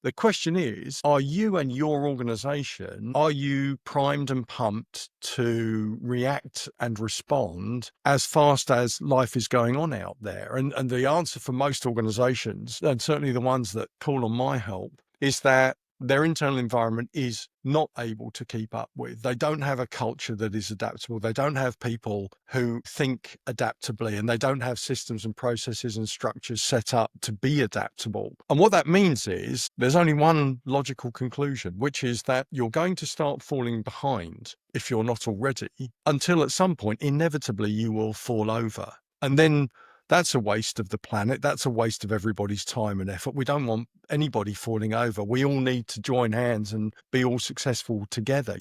The question is, are you and your organization, are you primed and pumped to react and respond as fast as life is going on out there? And the answer for most organizations, and certainly the ones that call on my help, is that their internal environment is not able to keep up with. They don't have a culture that is adaptable. They don't have people who think adaptably, and they don't have systems and processes and structures set up to be adaptable. And what that means is there's only one logical conclusion, which is that you're going to start falling behind, if you're not already, until at some point, inevitably, you will fall over. And then that's a waste of the planet. That's a waste of everybody's time and effort. We don't want anybody falling over. We all need to join hands and be all successful together.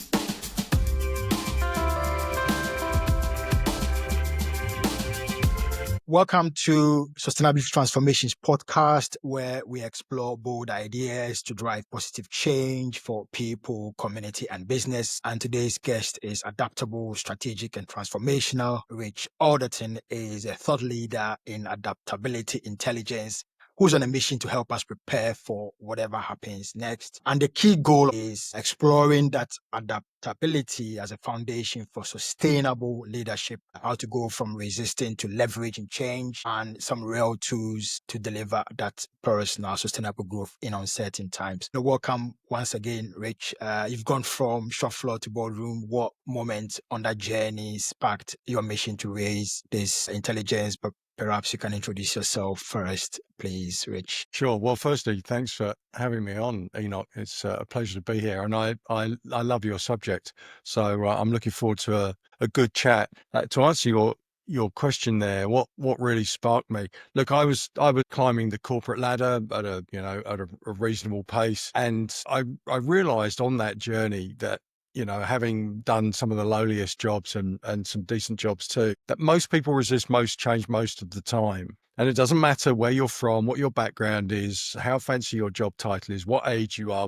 Welcome to Sustainability Transformations podcast, where we explore bold ideas to drive positive change for people, community, and business. And today's guest is adaptable, strategic, and transformational. Rich Alderton is a thought leader in Adaptability Intelligence, who's on a mission to help us prepare for whatever happens next. And the key goal is exploring that adaptability as a foundation for sustainable leadership, how to go from resisting to leveraging change, and some real tools to deliver that personal sustainable growth in uncertain times. So welcome once again, Rich. You've gone from shop floor to boardroom. What moment on that journey sparked your mission to raise this intelligence? But perhaps you can introduce yourself first, please, Rich. Sure. Well, firstly, thanks for having me on, Enoch. It's a pleasure to be here, and I love your subject. So I'm looking forward to a good chat. To answer your question there, what really sparked me? Look, I was climbing the corporate ladder at a reasonable pace, and I realized on that journey that, having done some of the lowliest jobs and some decent jobs too, that most people resist most change most of the time. And it doesn't matter where you're from, what your background is, how fancy your job title is, what age you are,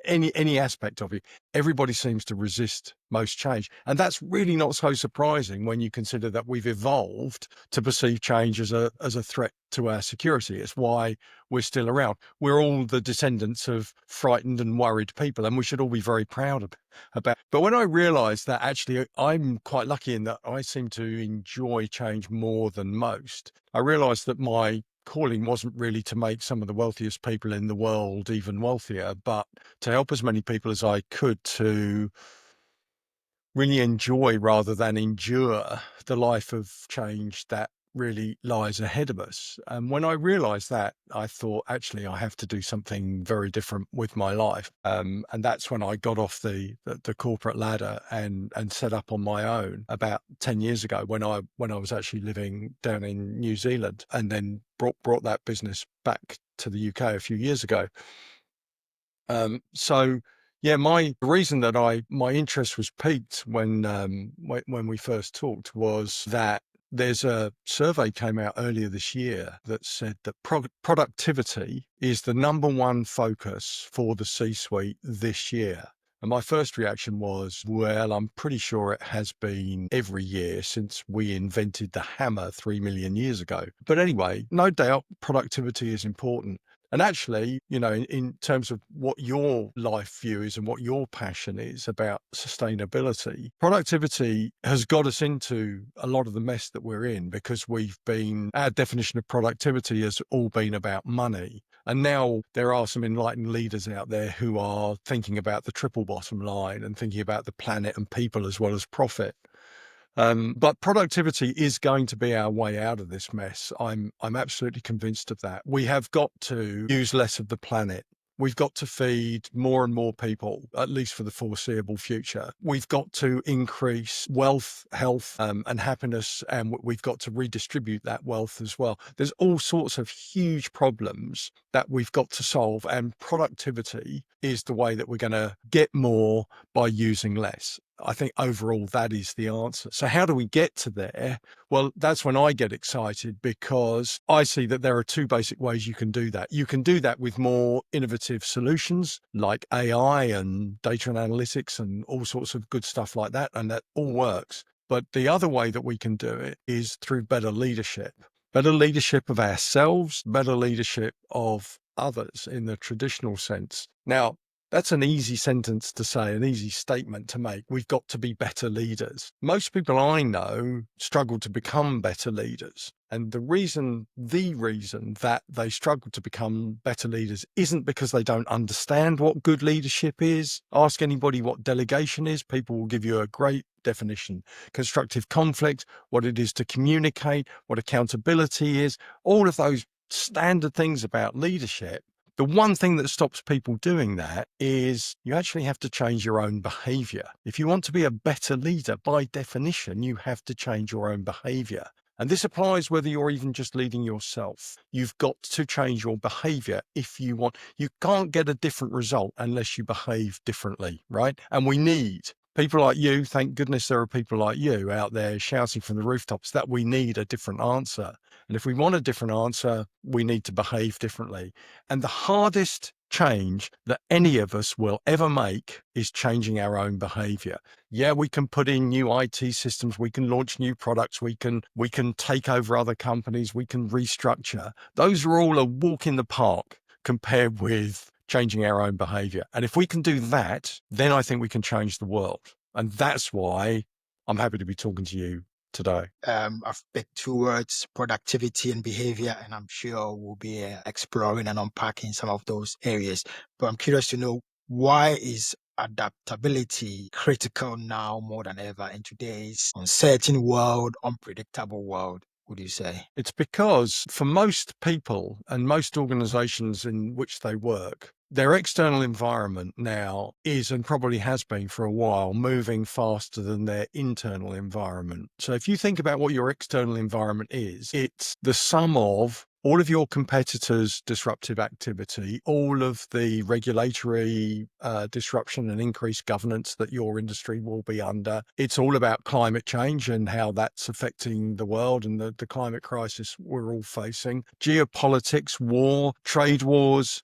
any aspect of you, everybody seems to resist most change. And that's really not so surprising when you consider that we've evolved to perceive change as a threat to our security. It's why we're still around. We're all the descendants of frightened and worried people, and we should all be very proud about. But when I realized that actually I'm quite lucky in that I seem to enjoy change more than most, I realized that my calling wasn't really to make some of the wealthiest people in the world even wealthier, but to help as many people as I could to really enjoy rather than endure the life of change that really lies ahead of us. And when I realized that, I thought, actually, I have to do something very different with my life. And that's when I got off the corporate ladder and set up on my own about 10 years ago when I was actually living down in New Zealand, and then brought that business back to the UK a few years ago. So yeah, the reason that my interest was piqued when we first talked was that there's a survey came out earlier this year that said that productivity is the number one focus for the C-suite this year. And my first reaction was, well, I'm pretty sure it has been every year since we invented the hammer 3 million years ago. But anyway, no doubt productivity is important. And actually, in terms of what your life view is and what your passion is about sustainability, productivity has got us into a lot of the mess that we're in, because our definition of productivity has all been about money. And now there are some enlightened leaders out there who are thinking about the triple bottom line and thinking about the planet and people as well as profit. But productivity is going to be our way out of this mess. I'm absolutely convinced of that. We have got to use less of the planet. We've got to feed more and more people, at least for the foreseeable future. We've got to increase wealth, health, and happiness, and we've got to redistribute that wealth as well. There's all sorts of huge problems that we've got to solve, and productivity is the way that we're going to get more by using less. I think overall that is the answer. So how do we get to there? Well, that's when I get excited, because I see that there are two basic ways you can do that. You can do that with more innovative solutions like AI and data and analytics and all sorts of good stuff like that, and that all works. But the other way that we can do it is through better leadership of ourselves, better leadership of others in the traditional sense. Now, that's an easy sentence to say, an easy statement to make. We've got to be better leaders. Most people I know struggle to become better leaders. And the reason that they struggle to become better leaders isn't because they don't understand what good leadership is. Ask anybody what delegation is. People will give you a great definition. Constructive conflict, what it is to communicate, what accountability is, all of those standard things about leadership. The one thing that stops people doing that is you actually have to change your own behavior. If you want to be a better leader, by definition, you have to change your own behavior. And this applies whether you're even just leading yourself. You've got to change your behavior if you want. You can't get a different result unless you behave differently, right? And we need people like you. Thank goodness there are people like you out there shouting from the rooftops that we need a different answer. And if we want a different answer, we need to behave differently. And the hardest change that any of us will ever make is changing our own behavior. Yeah, we can put in new IT systems, we can launch new products, we can take over other companies, we can restructure. Those are all a walk in the park compared with changing our own behavior. And if we can do that, then I think we can change the world. And that's why I'm happy to be talking to you today. I've picked two words, productivity and behavior, and I'm sure we'll be exploring and unpacking some of those areas. But I'm curious to know, why is adaptability critical now more than ever in today's uncertain world, unpredictable world, would you say? It's because for most people and most organizations in which they work, their external environment now is, and probably has been for a while, moving faster than their internal environment. So if you think about what your external environment is, it's the sum of all of your competitors' disruptive activity, all of the regulatory disruption and increased governance that your industry will be under. It's all about climate change and how that's affecting the world and the climate crisis we're all facing. Geopolitics, war, trade wars.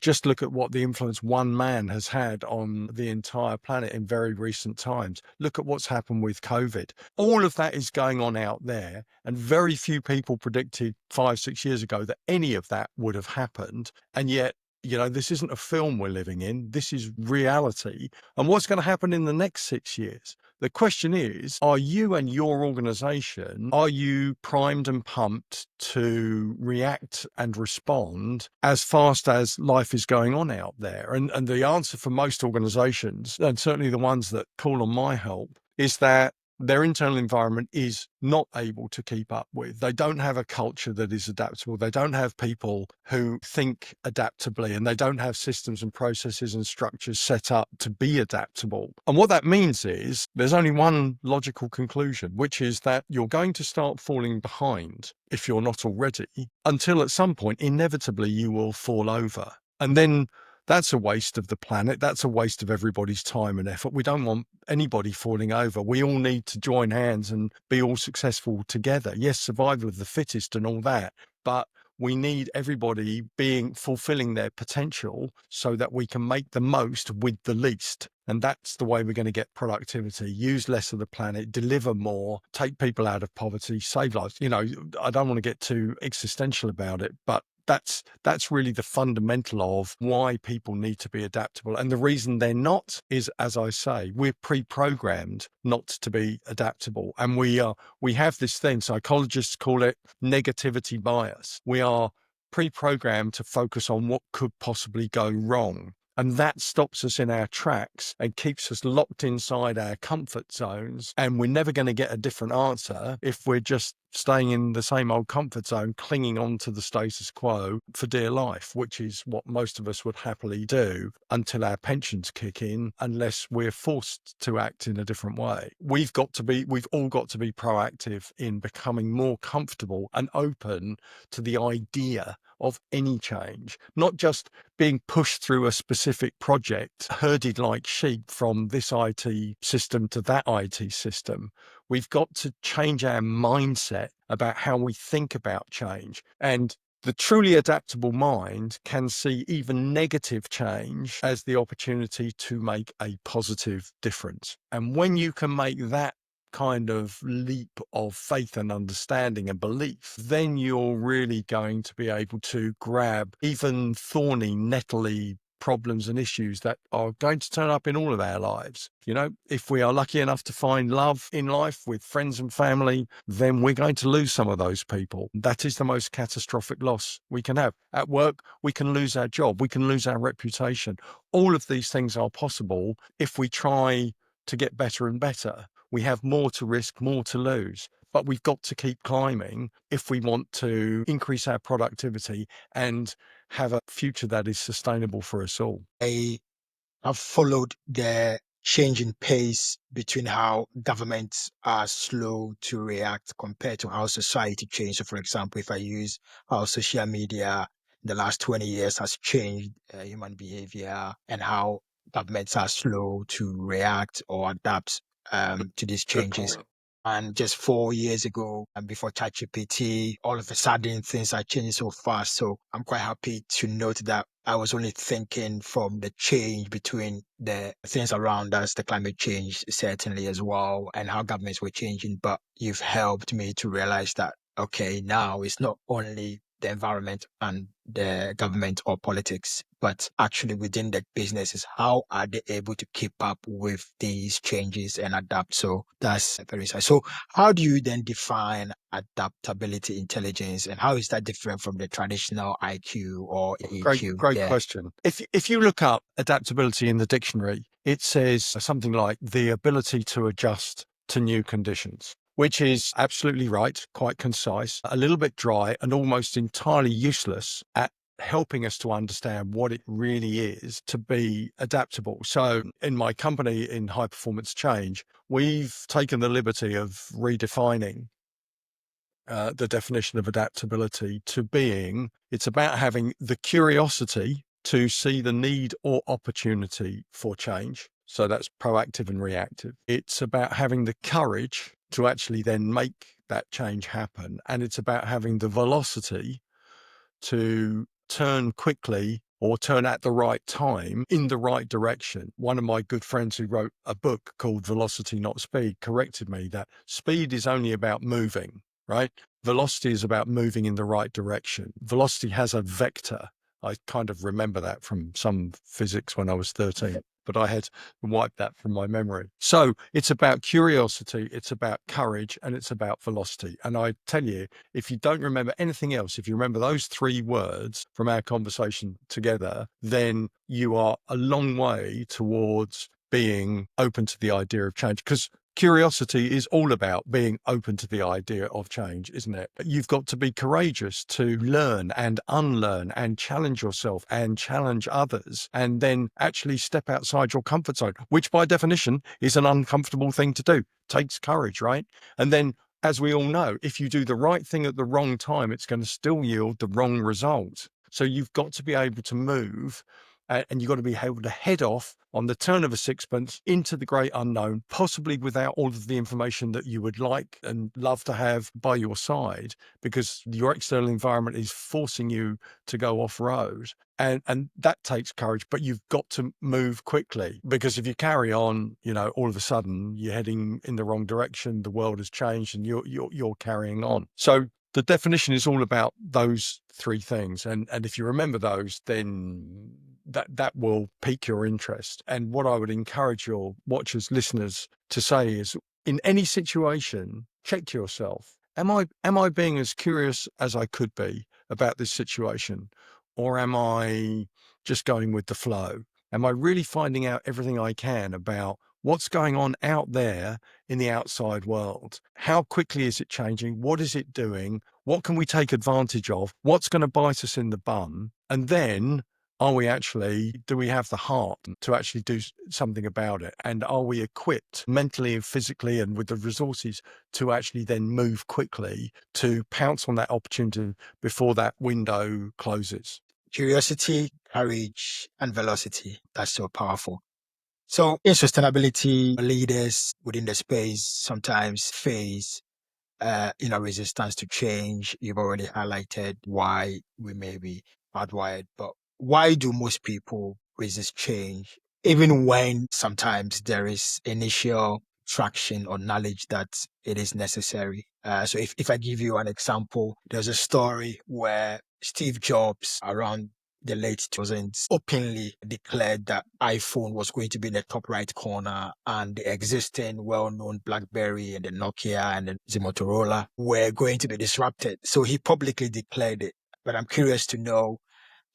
Just look at what the influence one man has had on the entire planet in very recent times. Look at what's happened with COVID. All of that is going on out there, and very few people predicted 5-6 years ago that any of that would have happened. And yet, this isn't a film we're living in. This is reality. And what's going to happen in the next 6 years? The question is, are you and your organization, are you primed and pumped to react and respond as fast as life is going on out there? And the answer for most organizations, and certainly the ones that call on my help, is that their internal environment is not able to keep up with. They don't have a culture that is adaptable. They don't have people who think adaptably, and they don't have systems and processes and structures set up to be adaptable. And what that means is there's only one logical conclusion, which is that you're going to start falling behind, if you're not already, until at some point, inevitably, you will fall over. And then that's a waste of the planet. That's a waste of everybody's time and effort. We don't want anybody falling over. We all need to join hands and be all successful together. Yes, survival of the fittest and all that, but we need everybody fulfilling their potential so that we can make the most with the least. And that's the way we're going to get productivity, use less of the planet, deliver more, take people out of poverty, save lives. I don't want to get too existential about it, but that's really the fundamental of why people need to be adaptable. And the reason they're not is, as I say, we're pre-programmed not to be adaptable. And we have this thing, psychologists call it negativity bias. We are pre-programmed to focus on what could possibly go wrong. And that stops us in our tracks and keeps us locked inside our comfort zones. And we're never going to get a different answer if we're just staying in the same old comfort zone, clinging on to the status quo for dear life, which is what most of us would happily do until our pensions kick in, unless we're forced to act in a different way. We've all got to be proactive in becoming more comfortable and open to the idea of any change, not just being pushed through a specific project, herded like sheep from this IT system to that IT system. We've got to change our mindset about how we think about change. And the truly adaptable mind can see even negative change as the opportunity to make a positive difference. And when you can make that kind of leap of faith and understanding and belief, then you're really going to be able to grab even thorny, nettly problems and issues that are going to turn up in all of our lives. If we are lucky enough to find love in life with friends and family, then we're going to lose some of those people. That is the most catastrophic loss we can have. At work, we can lose our job, we can lose our reputation. All of these things are possible if we try to get better and better. We have more to risk, more to lose, but we've got to keep climbing if we want to increase our productivity and have a future that is sustainable for us all. I have followed the changing pace between how governments are slow to react compared to how society changed. So, for example, if I use how social media in the last 20 years has changed human behavior and how governments are slow to react or adapt to these Good changes. point. And just 4 years ago, and before ChatGPT, all of a sudden things are changing so fast. So I'm quite happy to note that I was only thinking from the change between the things around us, the climate change certainly as well, and how governments were changing. But you've helped me to realize that, okay, now it's not only the environment and the government or politics, but actually within the businesses, how are they able to keep up with these changes and adapt? So that's very insightful. So how do you then define adaptability intelligence, and how is that different from the traditional IQ or EQ? Great Yeah. question. If you look up adaptability in the dictionary, it says something like the ability to adjust to new conditions, which is absolutely right, quite concise, a little bit dry, and almost entirely useless at helping us to understand what it really is to be adaptable. So in my company, in High Performance Change, we've taken the liberty of redefining the definition of adaptability to being, it's about having the curiosity to see the need or opportunity for change. So that's proactive and reactive. It's about having the courage to actually then make that change happen. And it's about having the velocity to turn quickly or turn at the right time in the right direction. One of my good friends who wrote a book called Velocity, Not Speed corrected me that speed is only about moving, right? Velocity is about moving in the right direction. Velocity has a vector. I kind of remember that from some physics when I was 13, but I had wiped that from my memory. So it's about curiosity, it's about courage, and it's about velocity. And I tell you, if you don't remember anything else, if you remember those three words from our conversation together, then you are a long way towards being open to the idea of change. Because curiosity is all about being open to the idea of change, isn't it? You've got to be courageous to learn and unlearn and challenge yourself and challenge others, and then actually step outside your comfort zone, which by definition is an uncomfortable thing to do. Takes courage, right? And then, as we all know, if you do the right thing at the wrong time, it's going to still yield the wrong result. So you've got to be able to move, and you've got to be able to head off on the turn of a sixpence into the great unknown, possibly without all of the information that you would like and love to have by your side, because your external environment is forcing you to go off road. And that takes courage, but you've got to move quickly, because if you carry on, all of a sudden you're heading in the wrong direction, the world has changed, and you're carrying on. So the definition is all about those three things. And if you remember those, then that will pique your interest. And what I would encourage your watchers, listeners to say is, in any situation, check yourself. Am I being as curious as I could be about this situation? Or am I just going with the flow? Am I really finding out everything I can about what's going on out there in the outside world? How quickly is it changing? What is it doing? What can we take advantage of? What's going to bite us in the bum? And then do we have the heart to actually do something about it? And are we equipped mentally and physically and with the resources to actually then move quickly to pounce on that opportunity before that window closes? Curiosity, courage, and velocity. That's so powerful. So in sustainability, leaders within the space sometimes face resistance to change. You've already highlighted why we may be hardwired, but why do most people resist change, even when sometimes there is initial traction or knowledge that it is necessary. So if I give you an example, there's a story where Steve Jobs, around the late 2000s, openly declared that iPhone was going to be in the top right corner, and the existing well-known BlackBerry and the Nokia and the Motorola were going to be disrupted. So he publicly declared it. But I'm curious to know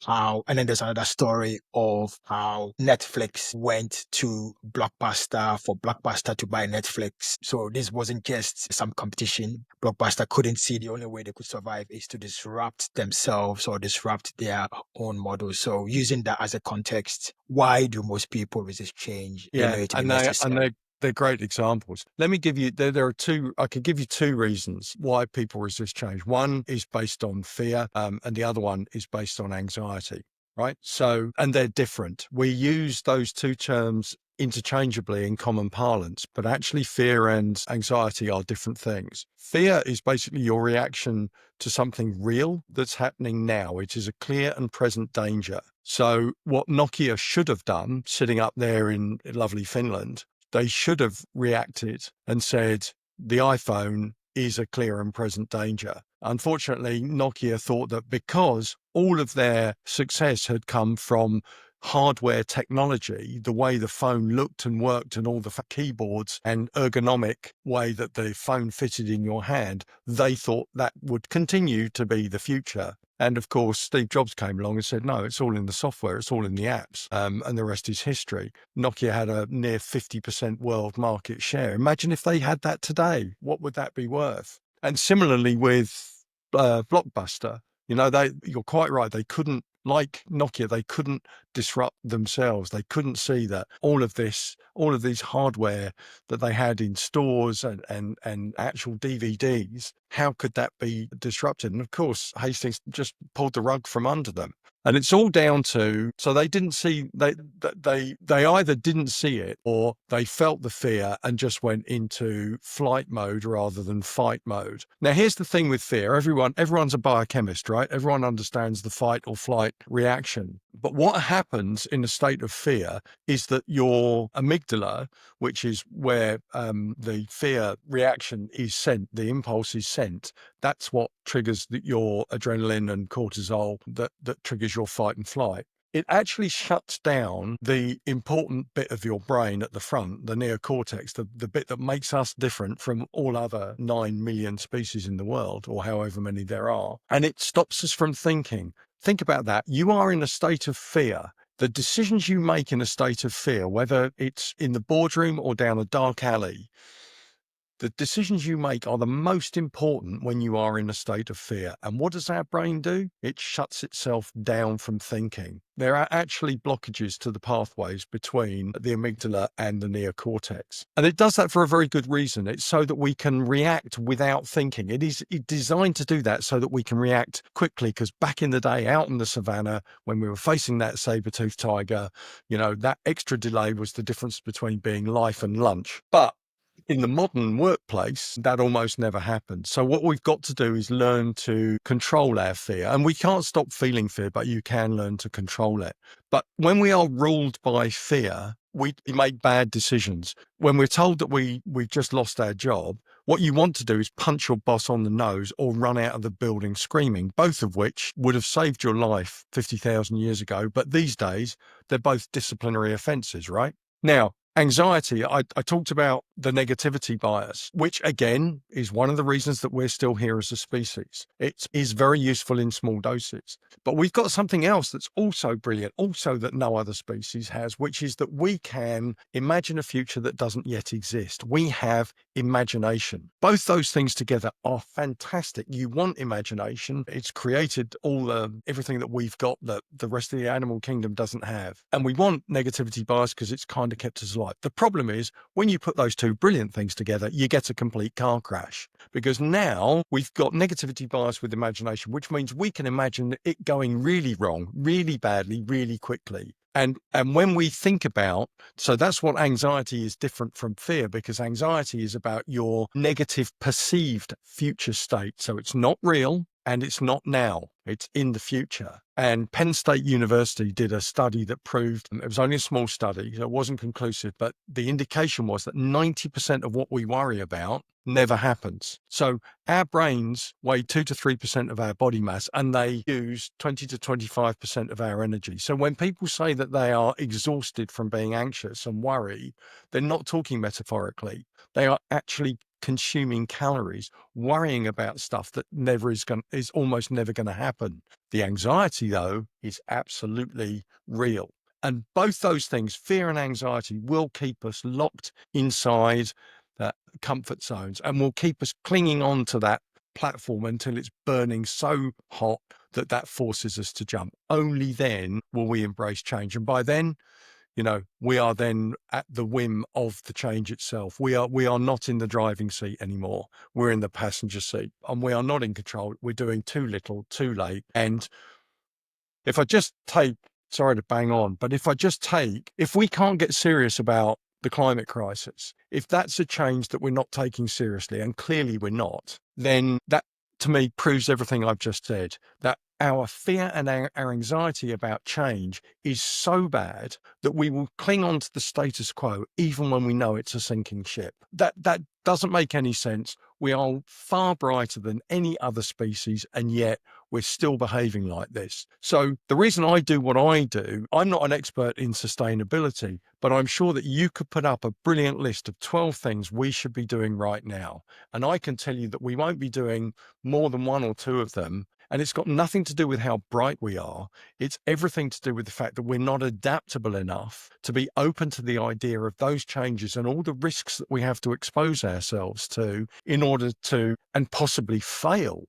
how, and then there's another story of how Netflix went to Blockbuster for Blockbuster to buy Netflix. So this wasn't just some competition. Blockbuster couldn't see the only way they could survive is to disrupt themselves or disrupt their own model. So using that as a context, why do most people resist change? They know Yeah, it to be and necessary. they're great examples. Let me give you there are two. I could give you two reasons why people resist change. One is based on fear, and the other one is based on anxiety. Right. So, and they're different. We use those two terms interchangeably in common parlance, but actually fear and anxiety are different things. Fear is basically your reaction to something real that's happening now. It is a clear and present danger. So what Nokia should have done, sitting up there in lovely Finland, they should have reacted and said, the iPhone is a clear and present danger. Unfortunately, Nokia thought that because all of their success had come from hardware technology, the way the phone looked and worked and all the keyboards and ergonomic way that the phone fitted in your hand, they thought that would continue to be the future. And of course, Steve Jobs came along and said, no, it's all in the software, it's all in the apps, and the rest is history. Nokia had a near 50% world market share. Imagine if they had that today, what would that be worth? And similarly with Blockbuster, you're quite right. They couldn't, like Nokia, they couldn't disrupt themselves. They couldn't see that all of these hardware that they had in stores and actual DVDs, how could that be disrupted? And of course, Hastings just pulled the rug from under them. And it's all down to, so they didn't see, they either didn't see it or they felt the fear and just went into flight mode rather than fight mode. Now, here's the thing with fear. Everyone's a biochemist, right? Everyone understands the fight or flight reaction. But what happens in a state of fear is that your amygdala, which is where the fear reaction is sent, the impulse is sent, that's what triggers your adrenaline and cortisol that triggers your fight and flight. It actually shuts down the important bit of your brain at the front, the neocortex, the bit that makes us different from all other 9 million species in the world, or however many there are. And it stops us from thinking. Think about that. You are in a state of fear. The decisions you make in a state of fear, whether it's in the boardroom or down a dark alley, the decisions you make are the most important when you are in a state of fear. And what does our brain do? It shuts itself down from thinking. There are actually blockages to the pathways between the amygdala and the neocortex. And it does that for a very good reason. It's so that we can react without thinking. It's designed to do that so that we can react quickly, because back in the day out in the savannah, when we were facing that saber-toothed tiger, that extra delay was the difference between being life and lunch. But in the modern workplace, that almost never happens. So what we've got to do is learn to control our fear. And we can't stop feeling fear, but you can learn to control it. But when we are ruled by fear, we make bad decisions. When we're told that we've just lost our job, what you want to do is punch your boss on the nose or run out of the building screaming, both of which would have saved your life 50,000 years ago. But these days, they're both disciplinary offenses, right? Now, anxiety, I talked about the negativity bias, which again is one of the reasons that we're still here as a species. It is very useful in small doses. But we've got something else that's also brilliant, also that no other species has, which is that we can imagine a future that doesn't yet exist. We have imagination. Both those things together are fantastic. You want imagination. It's created everything that we've got that the rest of the animal kingdom doesn't have. And we want negativity bias because it's kind of kept us alive. The problem is when you put those two brilliant things together, you get a complete car crash, because now we've got negativity bias with imagination, which means we can imagine it going really wrong, really badly, really quickly. And when we think about, so that's what anxiety is different from fear, because anxiety is about your negative perceived future state. So it's not real. and it's not now, it's in the future. And Penn State University did a study that proved, it was only a small study, so it wasn't conclusive, but the indication was that 90% of what we worry about never happens. So our brains weigh 2 to 3% of our body mass, and they use 20 to 25% of our energy. So when people say that they are exhausted from being anxious and worry, they're not talking metaphorically. They are actually consuming calories, worrying about stuff that is almost never going to happen. The anxiety, though, is absolutely real. And both those things, fear and anxiety, will keep us locked inside comfort zones and will keep us clinging on to that platform until it's burning so hot that forces us to jump. Only then will we embrace change. And by then, we are then at the whim of the change itself. We are not in the driving seat anymore. We're in the passenger seat, and we are not in control. We're doing too little, too late. And if I just take, sorry to bang on, but if we can't get serious about the climate crisis, if that's a change that we're not taking seriously, and clearly we're not, then that to me proves everything I've just said, that our fear and our anxiety about change is so bad that we will cling on to the status quo even when we know it's a sinking ship. That doesn't make any sense. We are far brighter than any other species, and yet we're still behaving like this. So the reason I do what I do, I'm not an expert in sustainability, but I'm sure that you could put up a brilliant list of 12 things we should be doing right now. And I can tell you that we won't be doing more than one or two of them. And it's got nothing to do with how bright we are. It's everything to do with the fact that we're not adaptable enough to be open to the idea of those changes and all the risks that we have to expose ourselves to in order to, and possibly fail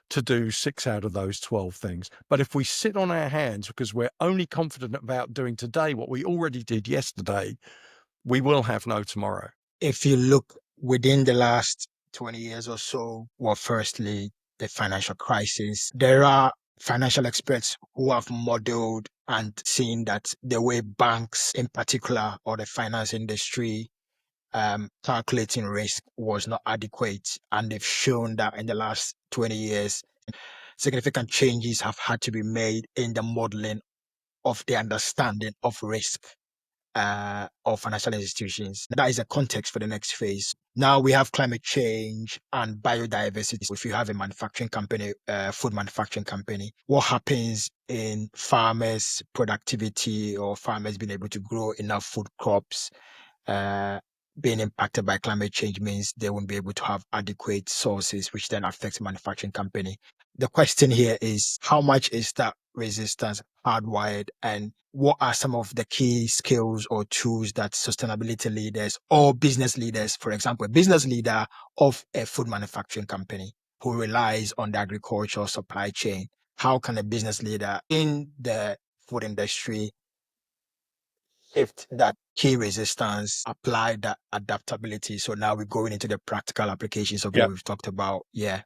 to do 6 out of those 12 things. But if we sit on our hands because we're only confident about doing today what we already did yesterday, we will have no tomorrow. If you look within the last 20 years or so, well, firstly, the financial crisis, there are financial experts who have modeled and seen that the way banks in particular, or the finance industry, calculating risk was not adequate. And they've shown that in the last 20 years, significant changes have had to be made in the modeling of the understanding of risk of financial institutions. That is a context for the next phase. Now we have climate change and biodiversity. If you have a manufacturing company, food manufacturing company, what happens in farmers' productivity or farmers being able to grow enough food crops being impacted by climate change means they won't be able to have adequate sources, which then affects the manufacturing company. The question here is, how much is that resistance hardwired, and what are some of the key skills or tools that sustainability leaders or business leaders, for example, a business leader of a food manufacturing company who relies on the agricultural supply chain, how can a business leader in the food industry shift that key resistance, apply that adaptability? So now we're going into the practical applications of Yeah. what we've talked about. Yeah.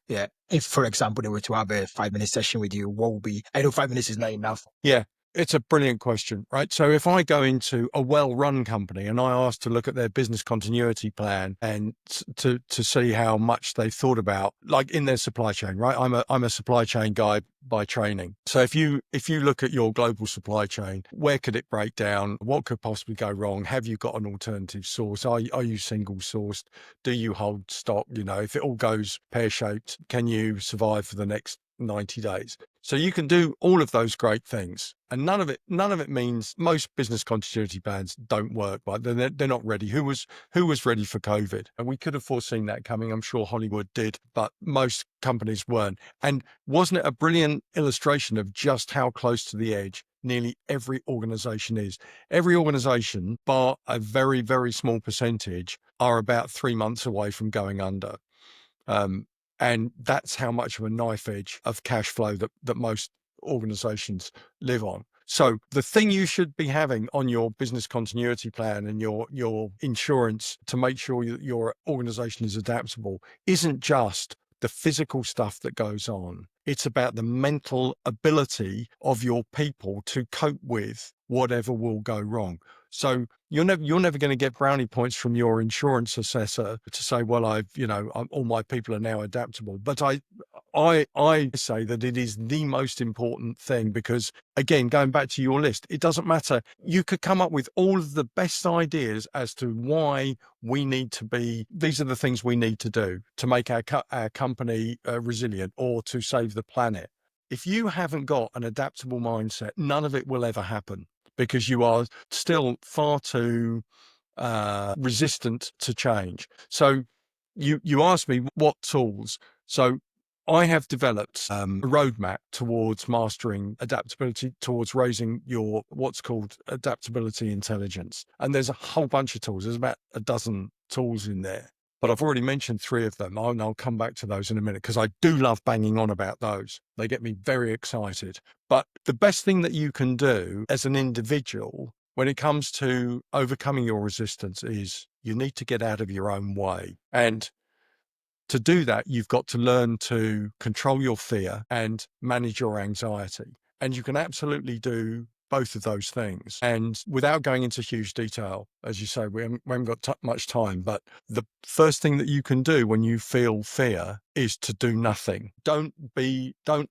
If, for example, they were to have a 5-minute session with you, what would be, I know 5 minutes is not enough. Yeah. It's a brilliant question, right? So if I go into a well-run company and I ask to look at their business continuity plan and to see how much they've thought about, like in their supply chain, right? I'm a supply chain guy by training. So if you look at your global supply chain, where could it break down? What could possibly go wrong? Have you got an alternative source? Are you single sourced? Do you hold stock? If it all goes pear-shaped, can you survive for the next 90 days? So you can do all of those great things, and none of it means most business continuity plans don't work. Right? They're not ready. Who was ready for COVID? And we could have foreseen that coming. I'm sure Hollywood did, but most companies weren't. And wasn't it a brilliant illustration of just how close to the edge nearly every organization is? Every organization, bar a very, very small percentage, are about 3 months away from going under. And that's how much of a knife edge of cash flow that most organizations live on. So the thing you should be having on your business continuity plan and your insurance to make sure that your organization is adaptable isn't just the physical stuff that goes on. It's about the mental ability of your people to cope with whatever will go wrong. So you're never going to get brownie points from your insurance assessor to say, well, all my people are now adaptable. But I say that it is the most important thing because, again, going back to your list, it doesn't matter. You could come up with all of the best ideas as to why we need to be, these are the things we need to do to make our company resilient or to save the planet. If you haven't got an adaptable mindset, none of it will ever happen because you are still far too resistant to change. So you asked me what tools. So I have developed a roadmap towards mastering adaptability, towards raising your what's called adaptability intelligence. And there's a whole bunch of tools. There's about a dozen tools in there. But I've already mentioned 3 of them. I'll come back to those in a minute because I do love banging on about those. They get me very excited. But the best thing that you can do as an individual when it comes to overcoming your resistance is you need to get out of your own way. And to do that, you've got to learn to control your fear and manage your anxiety. And you can absolutely do both of those things. And without going into huge detail, as you say, we haven't got much time, but the first thing that you can do when you feel fear is to do nothing. Don't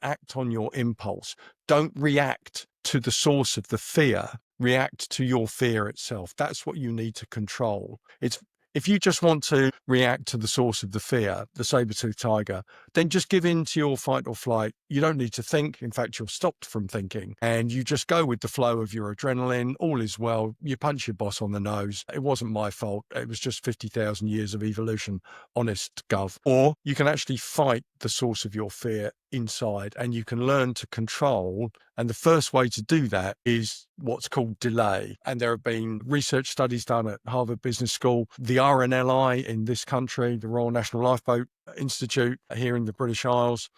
act on your impulse. Don't react to the source of the fear. React to your fear itself. That's what you need to control. If you just want to react to the source of the fear, the saber-toothed tiger, then just give in to your fight or flight. You don't need to think. In fact, you're stopped from thinking and you just go with the flow of your adrenaline. All is well. You punch your boss on the nose. It wasn't my fault. It was just 50,000 years of evolution, honest gov. Or you can actually fight the source of your fear inside and you can learn to control. And the first way to do that is what's called delay. And there have been research studies done at Harvard Business School, the RNLI in this country, the Royal National Lifeboat Institute here in the British Isles,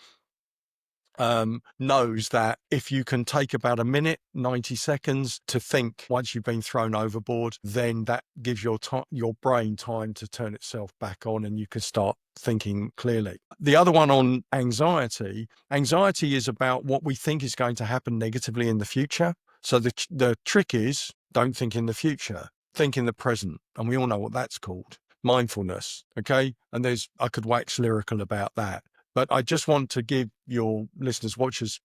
knows that if you can take about a minute, 90 seconds to think once you've been thrown overboard, then that gives your brain time to turn itself back on and you can start thinking clearly. The other one on anxiety is about what we think is going to happen negatively in the future. So the trick is don't think in the future, think in the present. And we all know what that's called. Mindfulness. Okay. And I could wax lyrical about that. But I just want to give your listeners, watchers,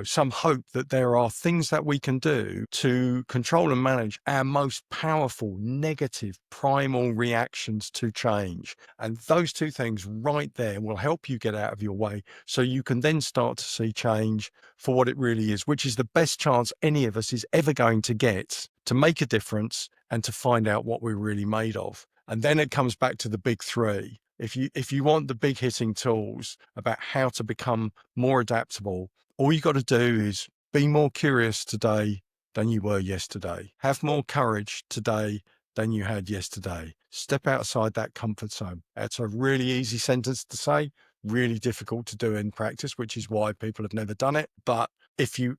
some hope that there are things that we can do to control and manage our most powerful negative primal reactions to change. And those 2 things right there will help you get out of your way so you can then start to see change for what it really is, which is the best chance any of us is ever going to get to make a difference and to find out what we're really made of. And then it comes back to the big 3. If you want the big hitting tools about how to become more adaptable, all you got to do is be more curious today than you were yesterday. Have more courage today than you had yesterday. Step outside that comfort zone. That's a really easy sentence to say, really difficult to do in practice, which is why people have never done it. But if you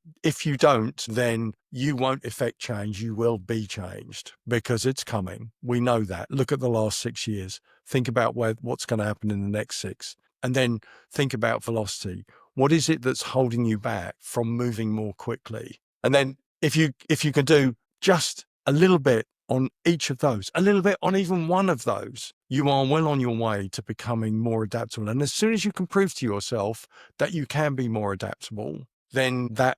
don't, then you won't affect change. You will be changed because it's coming. We know that. Look at the last 6 years. Think about what's going to happen in the next 6. And then think about velocity. What is it that's holding you back from moving more quickly? And then if you can do just a little bit on each of those, a little bit on even one of those, you are well on your way to becoming more adaptable. And as soon as you can prove to yourself that you can be more adaptable, then that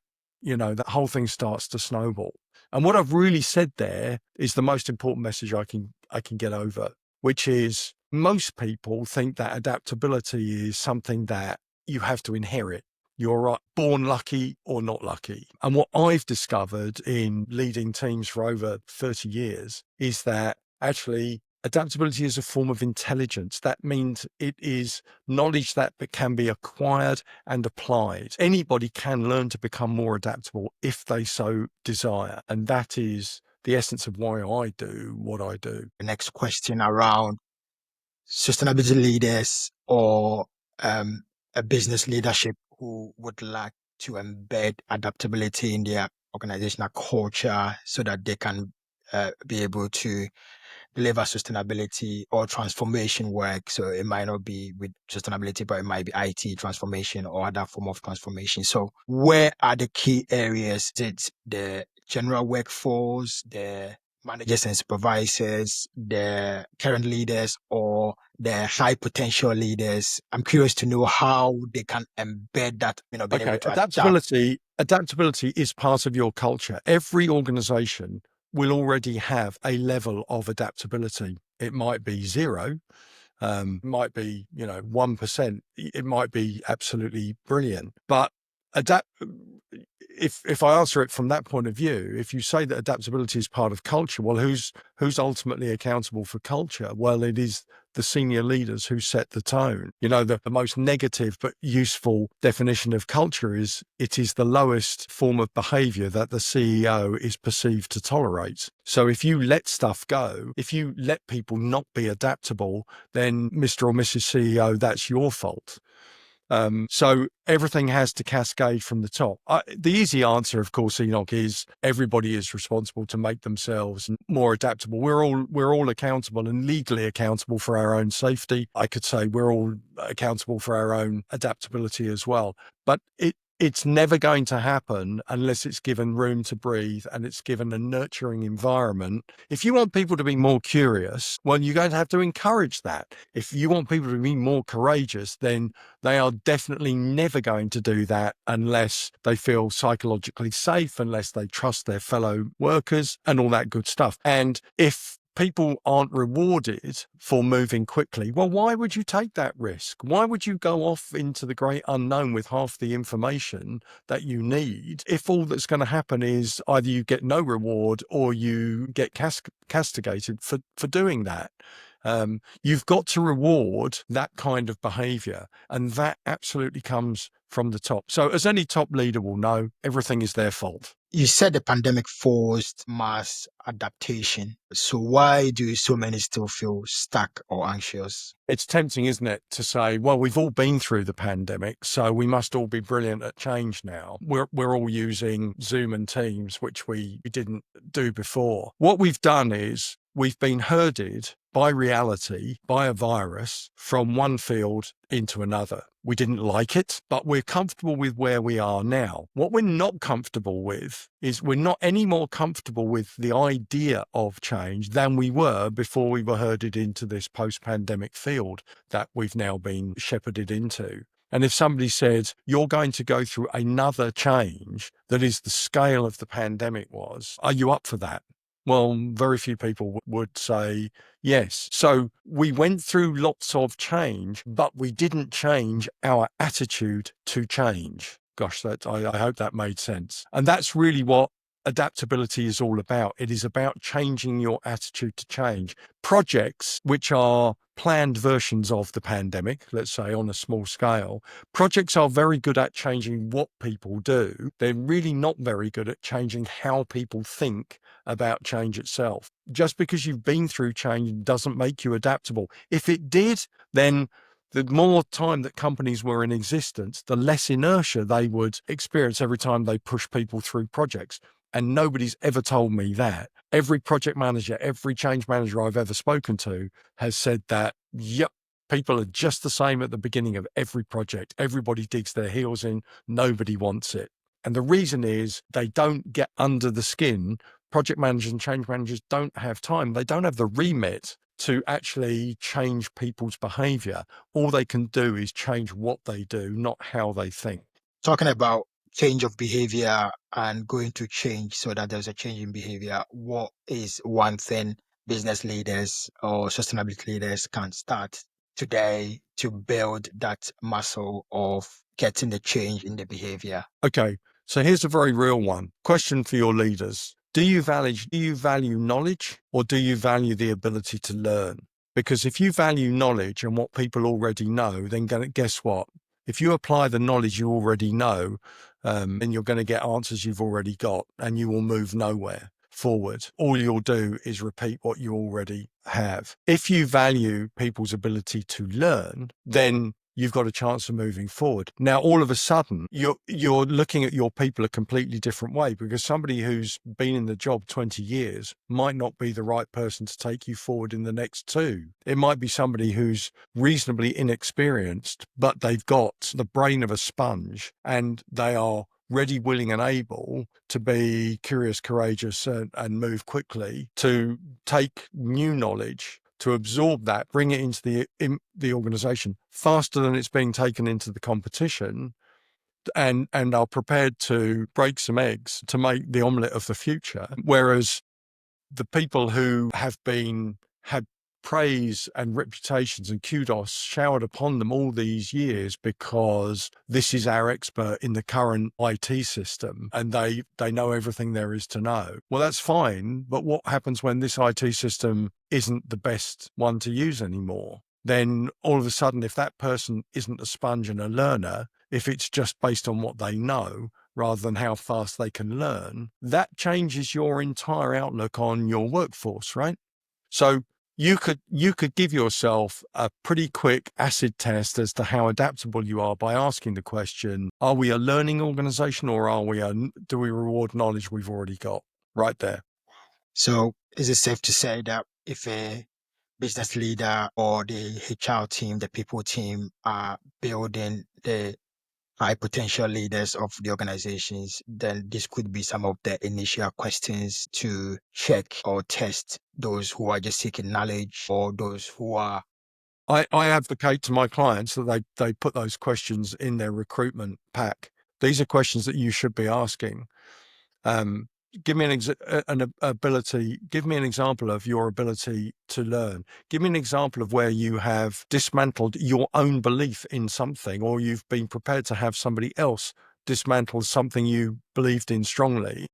whole thing starts to snowball. And what I've really said there is the most important message I can get over, which is most people think that adaptability is something that you have to inherit. You're born lucky or not lucky. And what I've discovered in leading teams for over 30 years is that actually adaptability is a form of intelligence. That means it is knowledge that can be acquired and applied. Anybody can learn to become more adaptable if they so desire. And that is the essence of why I do what I do. The next question around sustainability leaders or a business leadership who would like to embed adaptability in their organizational culture so that they can be able to deliver sustainability or transformation work. So it might not be with sustainability, but it might be IT transformation or other form of transformation. So where are the key areas? Is it the general workforce, the managers and supervisors, the current leaders, or the high potential leaders? I'm curious to know how they can embed that, being able Okay, to adapt. adaptability is part of your culture. Every organization will already have a level of adaptability. It might be zero, might be 1%. It might be absolutely brilliant, but adapt. If I answer it from that point of view, if you say that adaptability is part of culture, well, who's ultimately accountable for culture? Well, it is the senior leaders who set the tone. The most negative but useful definition of culture is it is the lowest form of behavior that the CEO is perceived to tolerate. So if you let stuff go, if you let people not be adaptable, then Mr. or Mrs. CEO, that's your fault. So everything has to cascade from the top. The easy answer, of course, Enoch, is everybody is responsible to make themselves more adaptable. We're all accountable and legally accountable for our own safety. I could say we're all accountable for our own adaptability as well. But it's never going to happen unless it's given room to breathe and it's given a nurturing environment. If you want people to be more curious, well, you're going to have to encourage that. If you want people to be more courageous, then they are definitely never going to do that unless they feel psychologically safe, unless they trust their fellow workers and all that good stuff. And if people aren't rewarded for moving quickly, well, why would you take that risk? Why would you go off into the great unknown with half the information that you need if all that's going to happen is either you get no reward or you get castigated for doing that? You've got to reward that kind of behavior, and that absolutely comes from the top. So as any top leader will know, everything is their fault. You said the pandemic forced mass adaptation. So why do so many still feel stuck or anxious? It's tempting, isn't it, to say, well, we've all been through the pandemic, so we must all be brilliant at change now. We're all using Zoom and Teams, which we didn't do before. What we've done is we've been herded by reality, by a virus, from one field into another. We didn't like it, but we're comfortable with where we are now. What we're not comfortable with is we're not any more comfortable with the idea of change than we were before we were herded into this post-pandemic field that we've now been shepherded into. And if somebody said, you're going to go through another change that is the scale of the pandemic was, are you up for that? Well, very few people would say yes. So we went through lots of change, but we didn't change our attitude to change. Gosh, I hope that made sense. And that's really what adaptability is all about. It is about changing your attitude to change. Projects which are planned versions of the pandemic, let's say on a small scale, projects are very good at changing what people do. They're really not very good at changing how people think about change itself. Just because you've been through change doesn't make you adaptable. If it did, then the more time that companies were in existence, the less inertia they would experience every time they push people through projects. And nobody's ever told me that. Every project manager, every change manager I've ever spoken to has said that, yep, people are just the same at the beginning of every project. Everybody digs their heels in. Nobody wants it. And the reason is they don't get under the skin. Project managers and change managers don't have time. They don't have the remit to actually change people's behavior. All they can do is change what they do, not how they think. Talking about change of behavior and going to change so that there's a change in behavior, what is one thing business leaders or sustainability leaders can start today to build that muscle of getting the change in the behavior? Okay, so here's a very real one. Question for your leaders. Do you value knowledge, or do you value the ability to learn? Because if you value knowledge and what people already know, then guess what? If you apply the knowledge you already know, then you're going to get answers you've already got, and you will move nowhere forward. All you'll do is repeat what you already have. If you value people's ability to learn, then you've got a chance of moving forward. Now, all of a sudden, you're looking at your people a completely different way, because somebody who's been in the job 20 years might not be the right person to take you forward in the next 2. It might be somebody who's reasonably inexperienced, but they've got the brain of a sponge and they are ready, willing, and able to be curious, courageous, and move quickly to take new knowledge, to absorb that, bring it into the organization faster than it's being taken into the competition, and are prepared to break some eggs to make the omelette of the future. Whereas the people who have had praise and reputations and kudos showered upon them all these years because this is our expert in the current IT system and they know everything there is to know. Well, that's fine, but what happens when this IT system isn't the best one to use anymore? Then all of a sudden, if that person isn't a sponge and a learner, if it's just based on what they know rather than how fast they can learn, that changes your entire outlook on your workforce, right? So you could give yourself a pretty quick acid test as to how adaptable you are by asking the question, are we a learning organization or do we reward knowledge we've already got? Right there. So is it safe to say that if a business leader or the HR team, the people team are building the high potential leaders of the organizations, then this could be some of the initial questions to check or test those who are just seeking knowledge or those who are. I advocate to my clients that they put those questions in their recruitment pack. These are questions that you should be asking. Give me give me an example of your ability to learn. Give me an example of where you have dismantled your own belief in something, or you've been prepared to have somebody else dismantle something you believed in strongly.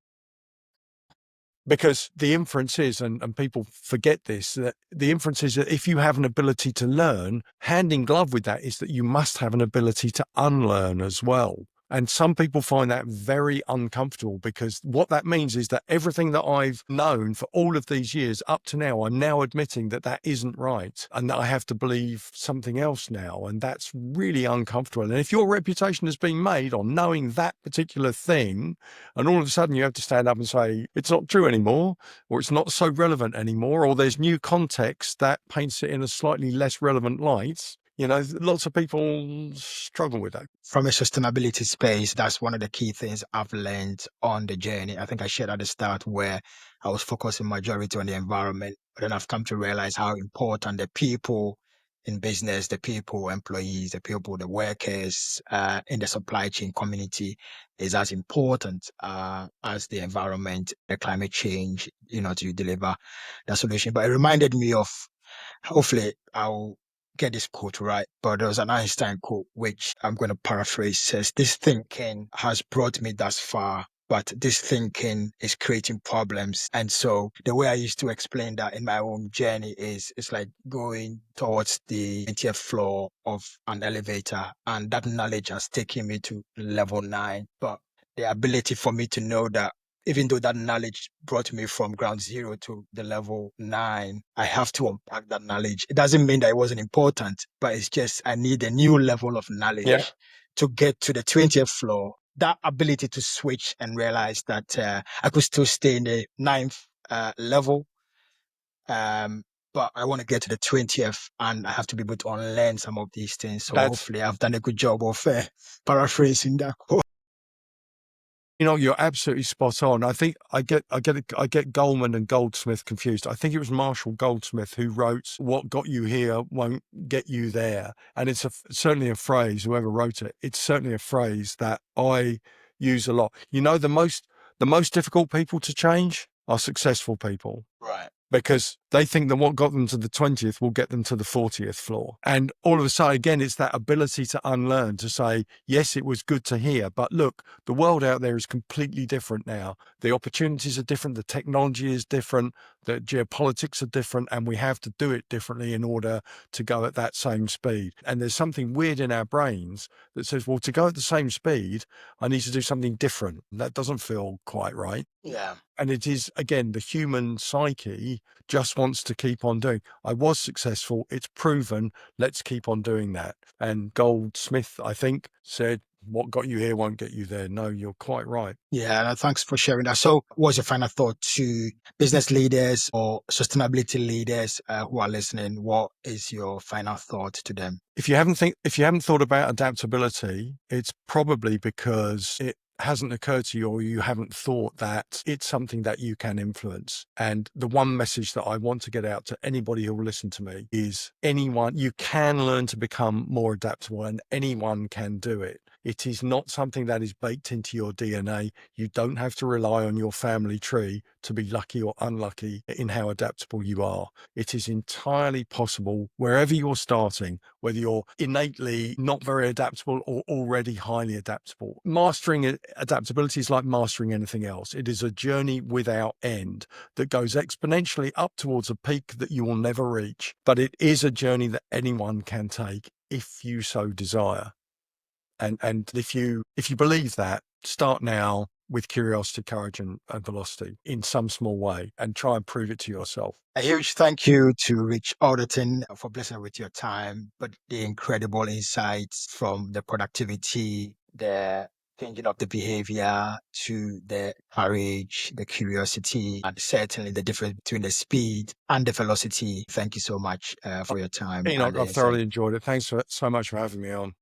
Because the inference is, and people forget this, that the inference is that if you have an ability to learn, hand in glove with that is that you must have an ability to unlearn as well. And some people find that very uncomfortable because what that means is that everything that I've known for all of these years up to now, I'm now admitting that that isn't right and that I have to believe something else now. And that's really uncomfortable. And if your reputation has been made on knowing that particular thing, and all of a sudden you have to stand up and say, it's not true anymore, or it's not so relevant anymore, or there's new context that paints it in a slightly less relevant light, lots of people struggle with that. From a sustainability space, that's one of the key things I've learned on the journey. I think I shared at the start where I was focusing majority on the environment, but then I've come to realize how important the people in business, the people, employees, the people, the workers in the supply chain community is as important as the environment, the climate change, to deliver the solution. But it reminded me of, hopefully I'll get this quote right, but there was an Einstein quote, which I'm going to paraphrase, says, this thinking has brought me thus far, but this thinking is creating problems. And so the way I used to explain that in my own journey is it's like going towards the 20th floor of an elevator, and that knowledge has taken me to level 9. But the ability for me to know that even though that knowledge brought me from ground zero to the level 9, I have to unpack that knowledge. It doesn't mean that it wasn't important, but it's just I need a new level of knowledge to get to the 20th floor. That ability to switch and realize that I could still stay in the 9th level, but I want to get to the 20th and I have to be able to unlearn some of these things. So hopefully I've done a good job of paraphrasing that quote. You're absolutely spot on. I think I get Goldman and Goldsmith confused. I think it was Marshall Goldsmith who wrote, "What got you here won't get you there," and it's certainly a phrase. Whoever wrote it, it's certainly a phrase that I use a lot. The most difficult people to change are successful people. Right. Because they think that what got them to the 20th will get them to the 40th floor. And all of a sudden, again, it's that ability to unlearn, to say, yes, it was good to hear, but look, the world out there is completely different now. The opportunities are different, the technology is different, the geopolitics are different, and we have to do it differently in order to go at that same speed. And there's something weird in our brains that says, well, to go at the same speed, I need to do something different. That doesn't feel quite right. Yeah. And it is, again, the human psyche just wants to keep on doing. I was successful. It's proven. Let's keep on doing that. And Goldsmith, I think, said, what got you here won't get you there. No, you're quite right. Yeah, thanks for sharing that. So what's your final thought to business leaders or sustainability leaders who are listening? What is your final thought to them? If you haven't thought about adaptability, it's probably because hasn't occurred to you, or you haven't thought that it's something that you can influence. And the one message that I want to get out to anybody who will listen to me is you can learn to become more adaptable, and anyone can do it. It is not something that is baked into your DNA. You don't have to rely on your family tree to be lucky or unlucky in how adaptable you are. It is entirely possible wherever you're starting, whether you're innately not very adaptable or already highly adaptable. Mastering adaptability is like mastering anything else. It is a journey without end that goes exponentially up towards a peak that you will never reach. But it is a journey that anyone can take if you so desire. And if you believe that, start now with curiosity, courage, and velocity in some small way, and try and prove it to yourself. A huge thank you to Rich Alderton for blessing with your time, but the incredible insights from the productivity, the changing of the behavior to the courage, the curiosity, and certainly the difference between the speed and the velocity. Thank you so much for your time and Enoch, the I've insight. thoroughly enjoyed it. Thanks so much for having me on.